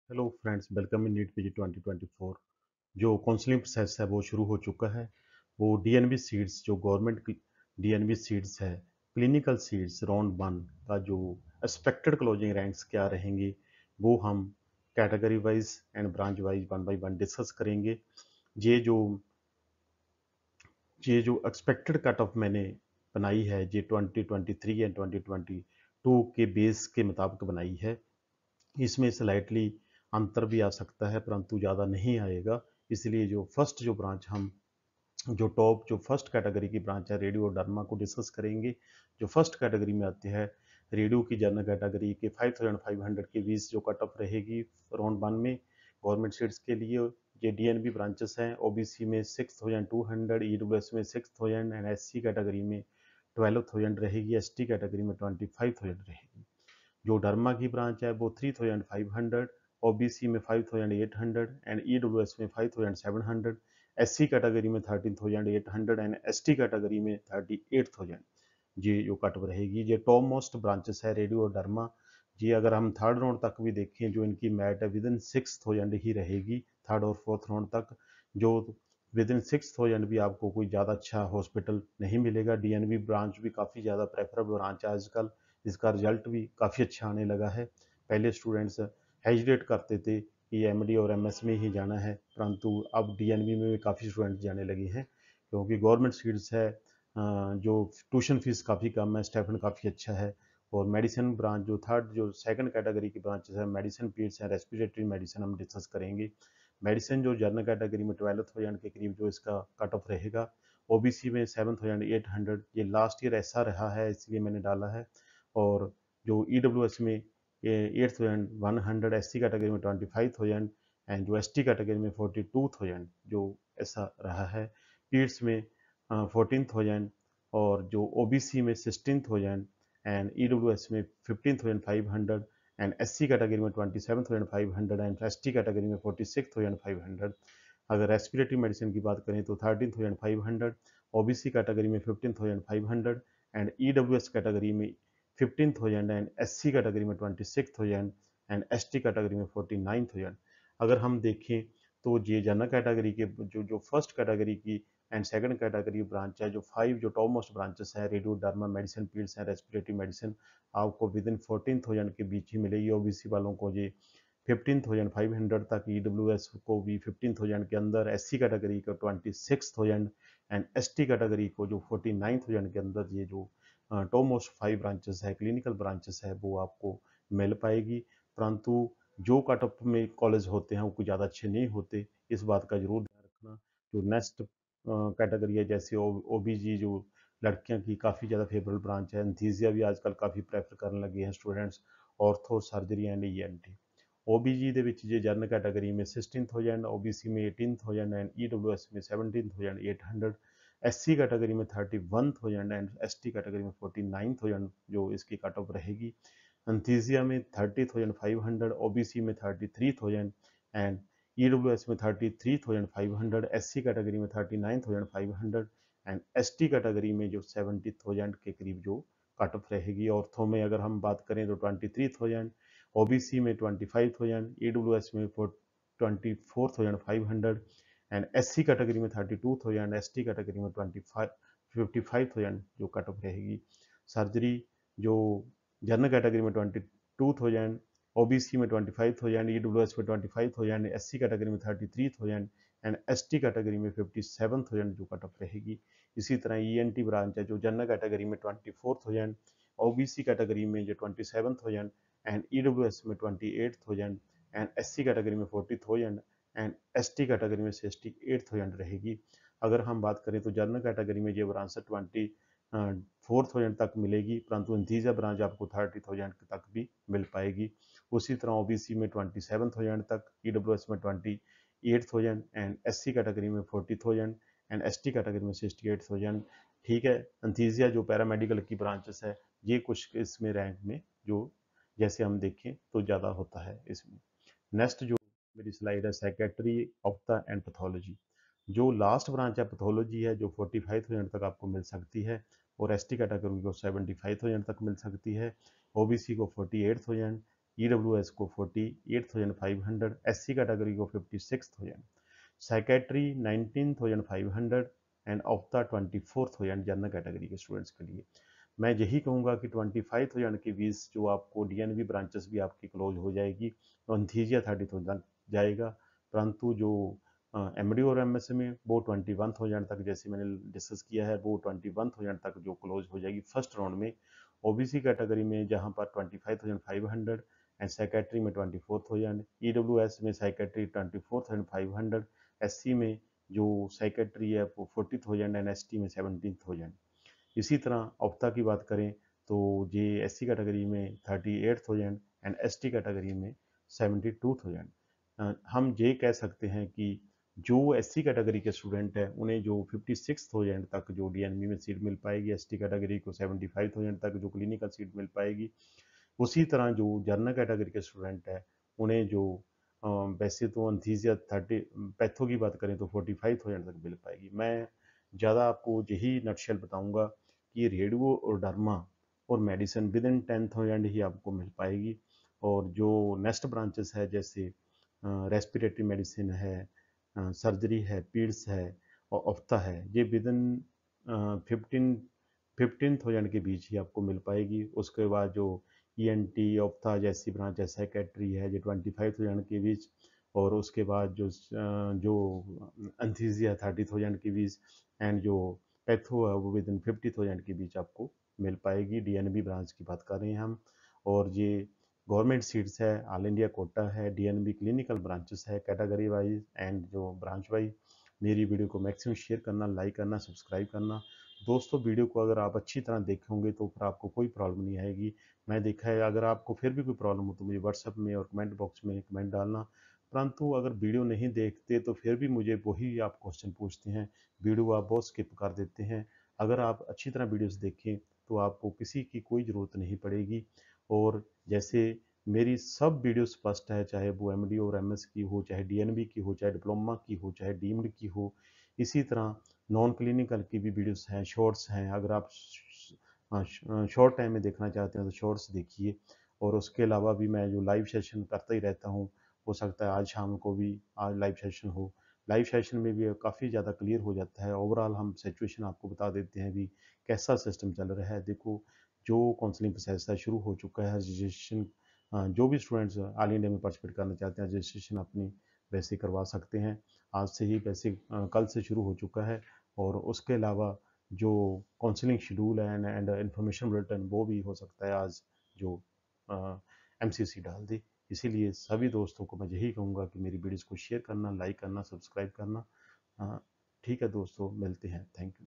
Hello friends, welcome in NEET PG 2024। जो counselling process है वो शुरू हो चुका है। वो डीएनबी सीट्स जो गवर्नमेंट की डीएनबी सीट्स है, क्लिनिकल सीट्स राउंड वन का जो एक्सपेक्टेड क्लोजिंग रैंक्स क्या रहेंगे वो हम category wise and branch wise one by one discuss करेंगे। ये जो ये जो एक्सपेक्टेड कट ऑफ मैंने बनाई है ये 2023 एंड 2022 के बेस के मुताबिक बनाई है। इसमें स्लाइटली अंतर भी आ सकता है परंतु ज़्यादा नहीं आएगा। इसलिए जो फर्स्ट जो ब्रांच हम जो टॉप जो फर्स्ट कैटेगरी की ब्रांच है रेडियो और डर्मा को डिस्कस करेंगे। जो फर्स्ट कैटेगरी में आती है रेडियो की जनरल कैटेगरी के 5500 के बीच जो कट ऑफ रहेगी राउंड वन में गवर्नमेंट सीट्स के लिए। ये डीएनबी ब्रांचेस हैं। ओबीसी में 6200, ईडब्ल्यूएस में 6000 एंड एससी कैटेगरी में 12000 रहेगी। एसटी कैटेगरी में 25000 रहेगी। जो डर्मा की ब्रांच है वो 3500, ओबीसी में 5800 एंड ईडब्ल्यूएस में 5700, एससी कैटेगरी में 13800 एंड एसटी कैटेगरी में 38000। ये जो कट रहेगी ये टॉप मोस्ट ब्रांचेस है रेडियो और डर्मा। ये अगर हम थर्ड राउंड तक भी देखें जो इनकी मैट है विद इन 6000 ही रहेगी थर्ड और फोर्थ राउंड तक। जो विद इन 6000 भी आपको कोई ज़्यादा अच्छा हॉस्पिटल नहीं मिलेगा। डीएनबी ब्रांच भी काफ़ी ज़्यादा प्रेफरेबल ब्रांच है आजकल। इसका रिजल्ट भी काफ़ी अच्छा आने लगा है। पहले स्टूडेंट्स हेजिटेट करते थे कि एमडी और एमएस में ही जाना है परंतु अब डीएनबी में भी काफ़ी स्टूडेंट जाने लगे हैं क्योंकि गवर्नमेंट सीट्स है। जो ट्यूशन फीस काफ़ी कम है, स्टाइपेंड काफ़ी अच्छा है। और मेडिसिन ब्रांच जो थर्ड जो सेकंड कैटेगरी की ब्रांचेस है मेडिसिन पीड्स है, रेस्पिरेटरी मेडिसिन हम डिस्कस करेंगे। मेडिसिन जो जनरल कैटेगरी में 12000 के करीब जो इसका कट ऑफ रहेगा। ओबीसी में 7800, ये लास्ट ईयर ऐसा रहा है इसलिए मैंने डाला है। और जो ईडब्ल्यूएस में 8100, एससी कैटेगरी में 25000 एंड जो एसटी कैटेगरी में 42000 जो ऐसा रहा है। पीड्स में 14000 और जो ओबीसी में 16000 एंड ईडब्ल्यूएस में 15500 एंड एससी कैटेगरी में 27500 एंड एसटी कैटेगरी में 46500। अगर रेस्पिरेटरी मेडिसिन की बात करें तो 13500, ओबीसी कैटेगरी में 15500 एंड ईडब्ल्यूएस कैटेगरी में 15000 एंड एससी कैटेगरी में 26000 एंड एसटी कैटेगरी में 49000। अगर हम देखें तो ये जनरल कैटेगरी के जो जो फर्स्ट कैटेगरी की एंड सेकंड कैटेगरी ब्रांच है जो फाइव जो टॉप मोस्ट ब्रांचेस है रेडियो डर्मा मेडिसिन पीड्स है रेस्पिरेटरी मेडिसिन आपको विद इन 14000 के बीच ही मिलेगी। ओबीसी वालों को ये 15500 तक, ईडब्ल्यूएस को भी 15000 के अंदर, एससी कैटेगरी को 26000 एंड एसटी कैटेगरी को जो 49000 के अंदर ये जो टॉप मोस्ट फाइव ब्रांचेस है क्लिनिकल ब्रांचेस है वो आपको मिल पाएगी। परंतु जो कट ऑफ में कॉलेज होते हैं वो कुछ ज़्यादा अच्छे नहीं होते, इस बात का जरूर ध्यान रखना। जो नेक्स्ट कैटेगरी है जैसे ओबीजी जो लड़कियों की काफ़ी ज़्यादा फेवरेबल ब्रांच है। एंथीसिया भी आजकल काफ़ी प्रेफर करने लगे हैं students. Ortho surgery and ENT. ओबीजी ਦੇ ਵਿੱਚ ਜੇ ਜਨਰਲ ਕੈਟਾਗਰੀ में 16000, ओबीसी में 18000 एंड ईडब्ल्यूएस में 17800, एससी कैटेगरी में 31000 एंड एसटी कैटेगरी में 49000 जो इसकी कट ऑफ रहेगी। एंथीसिया में 30500, ओबीसी में 33000 एंड ईडब्ल्यूएस में 33500, एससी कैटेगरी में 39500 एंड एसटी कैटेगरी में जो 70000 के करीब जो कट ऑफ रहेगी। ऑर्थो में अगर हम बात करें तो 23000, ओबीसी में 25000, ईडब्ल्यूएस में 24500 एंड एससी कैटेगरी में 32000, एसटी कैटेगरी में 55,000 जो कट ऑफ रहेगी। सर्जरी जो जनरल कैटेगरी में 22000, ओबीसी में 25000, ईडब्ल्यूएस में 25000, एससी कैटेगरी में 33000 एंड एसटी कैटेगरी में 57000 जो कट ऑफ रहेगी। इसी तरह ईएनटी ब्रांच है जो जनरल कैटेगरी में 24000, ओबीसी कैटेगरी में जो 27000 एंड ईडब्ल्यूएस में 28000 एंड एससी कैटेगरी में 40000 एंड एसटी कैटेगरी में 68000 रहेगी। अगर हम बात करें तो जनरल कैटेगरी में ये ब्रांच 24000 तक मिलेगी परंतु इंथीजा ब्रांच आपको 30000 तक भी मिल पाएगी। उसी तरह ओबीसी में 27000 तक, ईडब्ल्यूएस में 28000 एंड एससी कैटेगरी में 40000 एंड एसटी कैटेगरी में 68000। ठीक है, एंथीजिया जो पैरामेडिकल की ब्रांचेस है ये कुछ इसमें रैंक में जो जैसे हम देखें तो ज़्यादा होता है इसमें। नेक्स्ट जो मेरी स्लाइड है सेक्रेटरी ऑप्था एंड पैथोलॉजी। जो लास्ट ब्रांच है पैथोलॉजी है जो 45000 तक आपको मिल सकती है और एसटी कैटेगरी को 75000 तक मिल सकती है। ओबीसी को 48000, EWS को 48,500, SC कैटेगरी को 56,000, साइकेट्री 19,500 एंड ऑफ्था 24,000 जनरल कैटेगरी के स्टूडेंट्स के लिए। मैं यही कहूँगा कि 25,000 की फीस जो आपको DNB ब्रांचेस भी आपकी क्लोज हो जाएगी, तो एंथीसिया 30,000 जाएगा, परंतु जो MD और MS में वो 21,000 तक, जैसे मैंने डिस्कस किया है, वो 21,000 तक जो क्लोज हो जाएगी फर्स्ट राउंड में। OBC कैटेगरी में जहाँ पर 25,500 एंड सेक्रेटरी में 24,000, EWS में सेक्रेटरी 24,500, SC में जो सेक्रेटरी है वो 40,000 एंड ST में 17,000। इसी तरह ऑफ्ता की बात करें तो ये SC कैटेगरी में 38,000 एंड ST कैटेगरी में 72,000। हम ये कह सकते हैं कि जो SC कैटेगरी के स्टूडेंट हैं उन्हें जो 56,000 तक जो DNB में सीट मिल पाएगी, ST कैटेगरी को 75,000 तक जो क्लिनिकल सीट मिल पाएगी। उसी तरह जो जनरल कैटेगरी के स्टूडेंट हैं उन्हें जो वैसे तो एंथीसिया 30 पैथो की बात करें तो 45,000 तक मिल पाएगी। मैं ज़्यादा आपको यही नटशेल बताऊंगा कि रेडियो और डर्मा और मेडिसिन विद इन 10,000 ही आपको मिल पाएगी, और जो नेक्स्ट ब्रांचेस है जैसे रेस्पिरेटरी मेडिसिन है, सर्जरी है, पीड्स है और ऑफ्था है, ये विद इन 15,000 के बीच ही आपको मिल पाएगी। उसके बाद जो ENT ऑफ्था जैसी ब्रांच है, सेक्रेटरी है, ये 25,000 के बीच, और उसके बाद जो एंथीसिया 30,000 के बीच, एंड जो पैथो है वो विद इन 50,000 के बीच आपको मिल पाएगी। DNB ब्रांच की बात कर रहे हैं हम, और ये गवर्नमेंट सीट्स है, ऑल इंडिया कोटा है, DNB क्लिनिकल ब्रांचेस है, कैटेगरी वाइज एंड जो ब्रांच वाइज। मेरी वीडियो को मैक्सिमम शेयर करना, लाइक करना, सब्सक्राइब करना। दोस्तों वीडियो को अगर आप अच्छी तरह देखोगे तो फिर आपको कोई प्रॉब्लम नहीं आएगी। मैं देखा है, अगर आपको फिर भी कोई प्रॉब्लम हो तो मुझे व्हाट्सएप में और कमेंट बॉक्स में कमेंट डालना, परंतु अगर वीडियो नहीं देखते तो फिर भी मुझे वही आप क्वेश्चन पूछते हैं, वीडियो आप बहुत स्किप कर देते हैं। अगर आप अच्छी तरह वीडियोस देखें तो आपको किसी की कोई ज़रूरत नहीं पड़ेगी। और जैसे मेरी सब वीडियो स्पष्ट है, चाहे वो MD और MS की हो, चाहे DNB की हो, चाहे डिप्लोमा की हो, चाहे डीम्ड की हो। इसी तरह नॉन क्लिनिकल की भी वीडियोस हैं, शॉर्ट्स हैं। अगर आप शॉर्ट टाइम में देखना चाहते हैं तो शॉर्ट्स देखिए, और उसके अलावा भी मैं जो लाइव सेशन करता ही रहता हूँ, हो सकता है आज शाम को भी आज लाइव सेशन हो। लाइव सेशन में भी काफ़ी ज़्यादा क्लियर हो जाता है, ओवरऑल हम सिचुएशन आपको बता देते हैं भी कैसा सिस्टम चल रहा है। देखो, जो काउंसलिंग प्रोसेस है शुरू हो चुका है, रजिस्ट्रेशन जो भी स्टूडेंट्स ऑल इंडिया में पार्टिसिपेट करना चाहते हैं रजिस्ट्रेशन अपनी वैसे करवा सकते हैं। आज से ही वैसे कल से शुरू हो चुका है, और उसके अलावा जो काउंसलिंग शेड्यूल है एंड इंफॉर्मेशन बुलेटिन वो भी हो सकता है आज जो MCC डाल दे। इसीलिए सभी दोस्तों को मैं यही कहूँगा कि मेरी वीडियोज़ को शेयर करना, लाइक करना, सब्सक्राइब करना। ठीक है दोस्तों, मिलते हैं। Thank you.